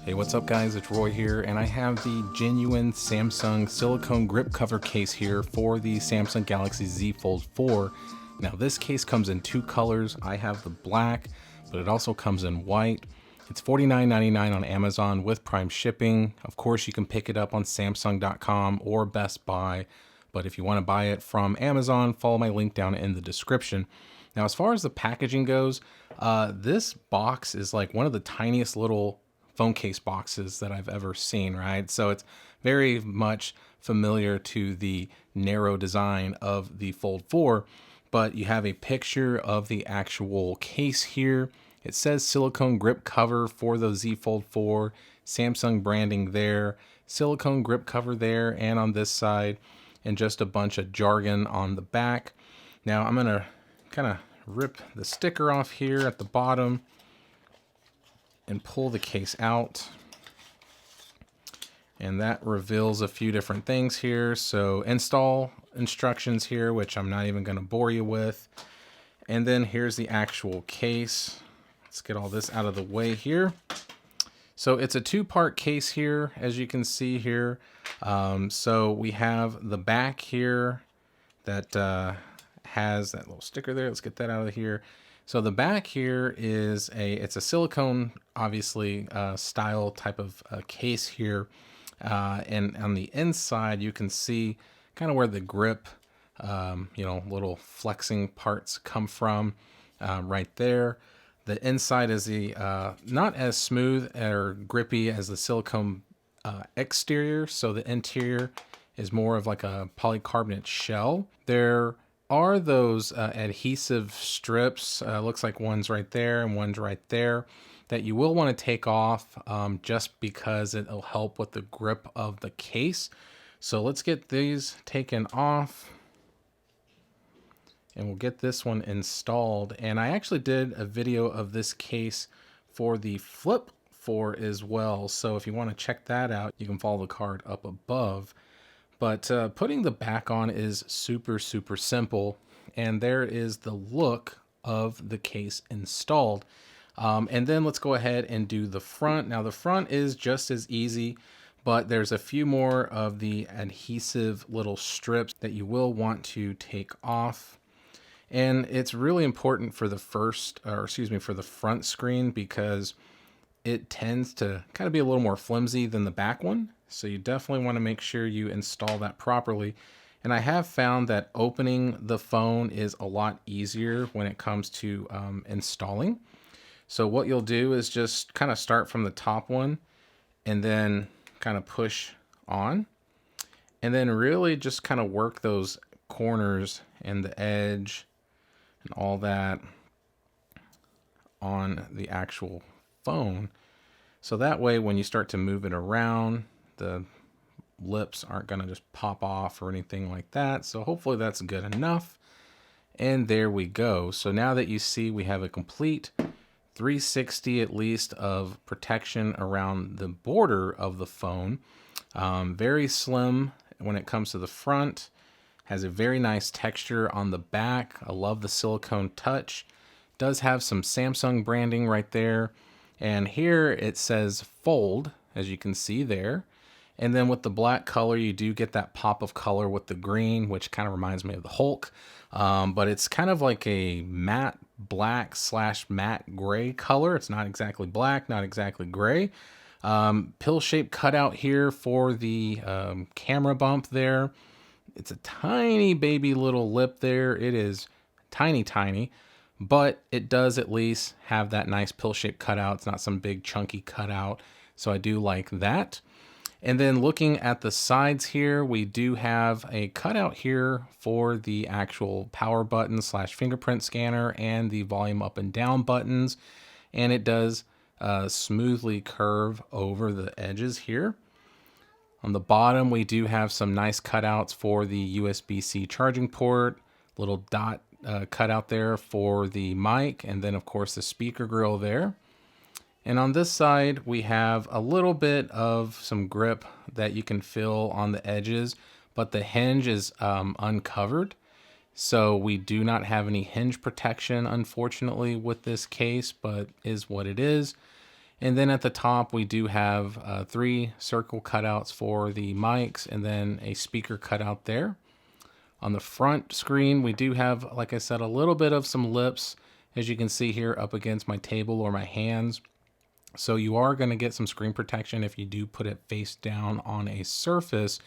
Hey, what's up guys? It's Roy here, and I have the genuine Samsung silicone grip cover case here for the Samsung Galaxy Z Fold 4. Now this case comes in two colors. I have the black, but it also comes in white. It's $49.99 on Amazon with Prime shipping. Of course, you can pick it up on Samsung.com or Best Buy, but if you want to buy it from Amazon, follow my link down in the description. Now, as far as the packaging goes, this box is like one of the tiniest little phone case boxes that I've ever seen, right? So it's very much familiar to the narrow design of the Fold 4, but you have a picture of the actual case here. It says silicone grip cover for the Z Fold 4, Samsung branding there, silicone grip cover there and on this side, and just a bunch of jargon on the back. Now I'm gonna kind of rip the sticker off here at the bottom and pull the case out, and that reveals a few different things here. So install instructions here, which I'm not even going to bore you with, and then here's the actual case. Let's get all this out of the way here. So it's a two-part case here, as you can see here. So we have the back here that has that little sticker there. Let's get that out of here. So the back here is it's a silicone, obviously, style type of case here. And on the inside, you can see kind of where the grip, little flexing parts come from right there. The inside is the not as smooth or grippy as the silicone exterior. So the interior is more of like a polycarbonate shell. There are those adhesive strips, looks like one's right there and one's right there, that you will want to take off just because it'll help with the grip of the case. So let's get these taken off and we'll get this one installed. And I actually did a video of this case for the Flip 4 as well. So if you want to check that out, you can follow the card up above. But putting the back on is super simple, and there is the look of the case installed. And then let's go ahead and do the front. Now the front is just as easy, but there's a few more of the adhesive little strips that you will want to take off. And it's really important for the for the front screen, because it tends to kind of be a little more flimsy than the back one. So you definitely want to make sure you install that properly. And I have found that opening the phone is a lot easier when it comes to installing. So what you'll do is just kind of start from the top one and then kind of push on. And then really just kind of work those corners and the edge and all that on the actual phone. So that way when you start to move it around, the lips aren't going to just pop off or anything like that. So hopefully that's good enough. And there we go. So now that you see we have a complete 360 at least of protection around the border of the phone. Very slim when it comes to the front. Has a very nice texture on the back. I love the silicone touch. Does have some Samsung branding right there. And here it says Fold, as you can see there. And then with the black color, you do get that pop of color with the green, which kind of reminds me of the Hulk. But it's kind of like a matte black / matte gray color. It's not exactly black, not exactly gray. Pill-shaped cutout here for the camera bump there. It's a tiny baby little lip there. It is tiny, but it does at least have that nice pill-shaped cutout. It's not some big chunky cutout, so I do like that. And then looking at the sides here, we do have a cutout here for the actual power button / fingerprint scanner and the volume up and down buttons. And it does smoothly curve over the edges here. On the bottom, we do have some nice cutouts for the USB-C charging port, little dot cutout there for the mic, and then of course the speaker grill there. And on this side, we have a little bit of some grip that you can feel on the edges, but the hinge is uncovered. So we do not have any hinge protection, unfortunately, with this case, but is what it is. And then at the top, we do have 3 circle cutouts for the mics and then a speaker cutout there. On the front screen, we do have, like I said, a little bit of some lips, as you can see here up against my table or my hands. So you are going to get some screen protection if you do put it face down on a surface,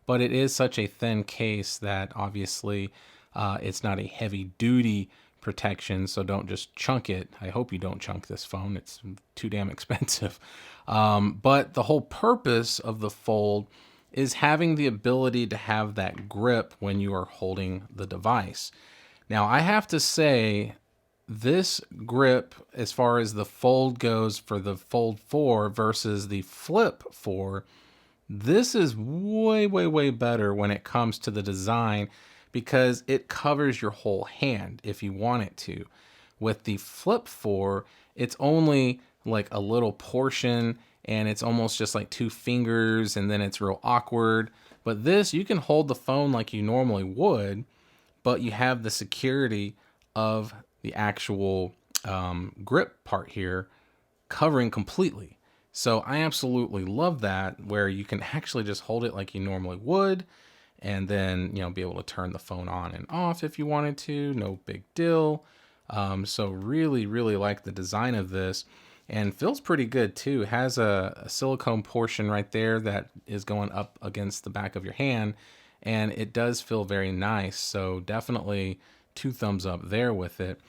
but it is such a thin case that obviously it's not a heavy duty protection, so don't just chunk it. I hope you don't chunk this phone. It's too damn expensive. But the whole purpose of the Fold is having the ability to have that grip when you are holding the device. Now, I have to say, this grip, as far as the Fold goes for the Fold 4 versus the Flip 4, this is way, way, way better when it comes to the design because it covers your whole hand if you want it to. With the Flip 4, it's only like a little portion and it's almost just like 2 fingers and then it's real awkward. But this, you can hold the phone like you normally would, but you have the security of the actual grip part here covering completely. So I absolutely love that, where you can actually just hold it like you normally would and then, you know, be able to turn the phone on and off if you wanted to. No big deal. So really, really like the design of this, and feels pretty good too. It has a silicone portion right there that is going up against the back of your hand, and it does feel very nice. So definitely 2 thumbs up there with it.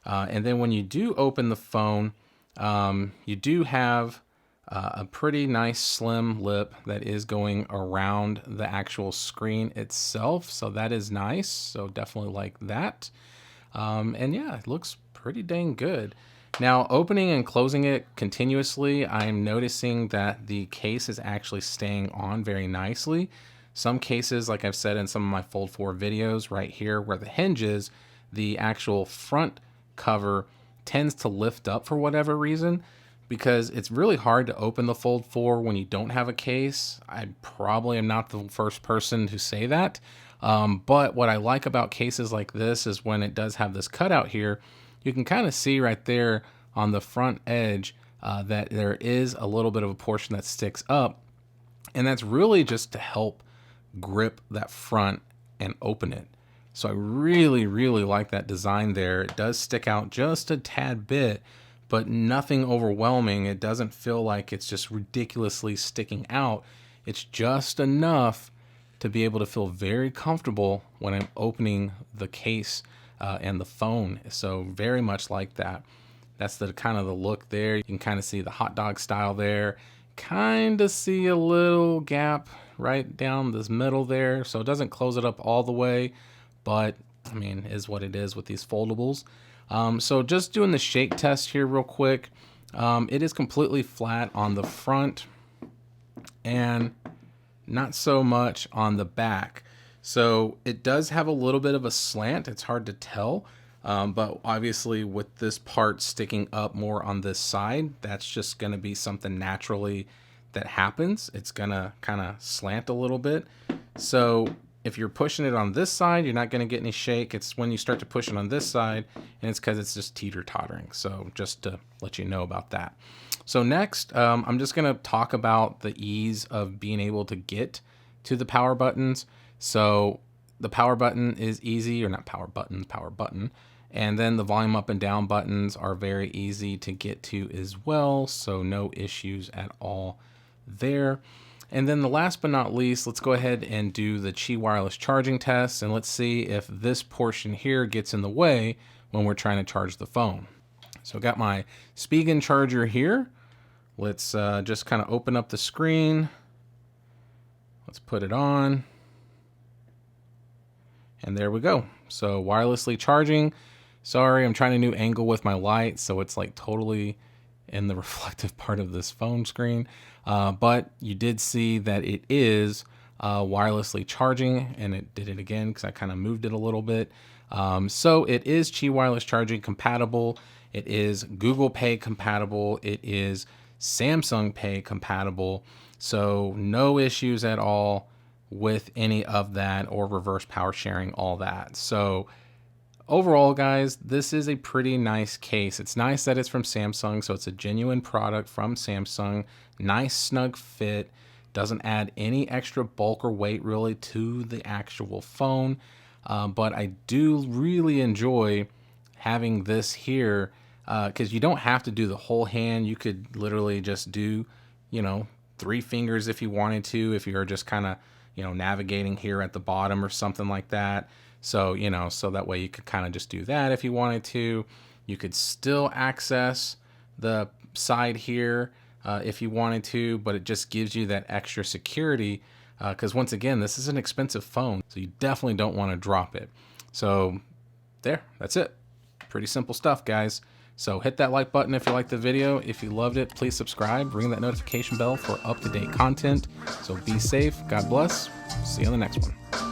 And then when you do open the phone, you do have a pretty nice slim lip that is going around the actual screen itself. So that is nice. So definitely like that. And yeah, it looks pretty dang good. Now, opening and closing it continuously, I'm noticing that the case is actually staying on very nicely. Some cases, like I've said in some of my Fold 4 videos, right here where the hinge is, the actual front cover tends to lift up for whatever reason, because it's really hard to open the Fold 4 when you don't have a case. I probably am not the first person to say that. But what I like about cases like this is when it does have this cutout here, you can kind of see right there on the front edge that there is a little bit of a portion that sticks up. And that's really just to help grip that front and open it. So I really, really like that design there. It does stick out just a tad bit, but nothing overwhelming. It doesn't feel like it's just ridiculously sticking out. It's just enough to be able to feel very comfortable when I'm opening the case and the phone. So very much like that. That's the kind of the look there. You can kind of see the hot dog style there. Kind of see a little gap right down this middle there. So it doesn't close it up all the way, but I mean, is what it is with these foldables. So just doing the shake test here real quick. It is completely flat on the front and not so much on the back. So it does have a little bit of a slant. It's hard to tell. But obviously with this part sticking up more on this side, that's just going to be something naturally that happens. It's going to kind of slant a little bit. So if you're pushing it on this side, you're not going to get any shake. It's when you start to push it on this side, and it's because it's just teeter-tottering. So just to let you know about that. So next, I'm just going to talk about the ease of being able to get to the power buttons. So the power button is easy, or not power buttons, power button. And then the volume up and down buttons are very easy to get to as well. So no issues at all there. And then the last but not least, let's go ahead and do the Qi wireless charging test, and let's see if this portion here gets in the way when we're trying to charge the phone. So I got my Spigen charger here. Let's just kind of open up the screen. Let's put it on. And there we go. So wirelessly charging. Sorry, I'm trying a new angle with my light, so it's like totally in the reflective part of this phone screen. But you did see that it is wirelessly charging, and it did it again because I kind of moved it a little bit. So it is Qi wireless charging compatible. It is Google Pay compatible. It is Samsung Pay compatible. So no issues at all with any of that, or reverse power sharing, all that. So overall, guys, this is a pretty nice case. It's nice that it's from Samsung, so it's a genuine product from Samsung. Nice snug fit. Doesn't add any extra bulk or weight really to the actual phone. But I do really enjoy having this here because you don't have to do the whole hand. You could literally just do, 3 fingers if you wanted to, if you're just kind of, navigating here at the bottom or something like that. So, so that way you could kind of just do that if you wanted to. You could still access the side here if you wanted to, but it just gives you that extra security because once again, this is an expensive phone, so you definitely don't want to drop it. So that's it. Pretty simple stuff, guys. So hit that like button if you liked the video. If you loved it, please subscribe. Ring that notification bell for up-to-date content. So be safe. God bless. See you on the next one.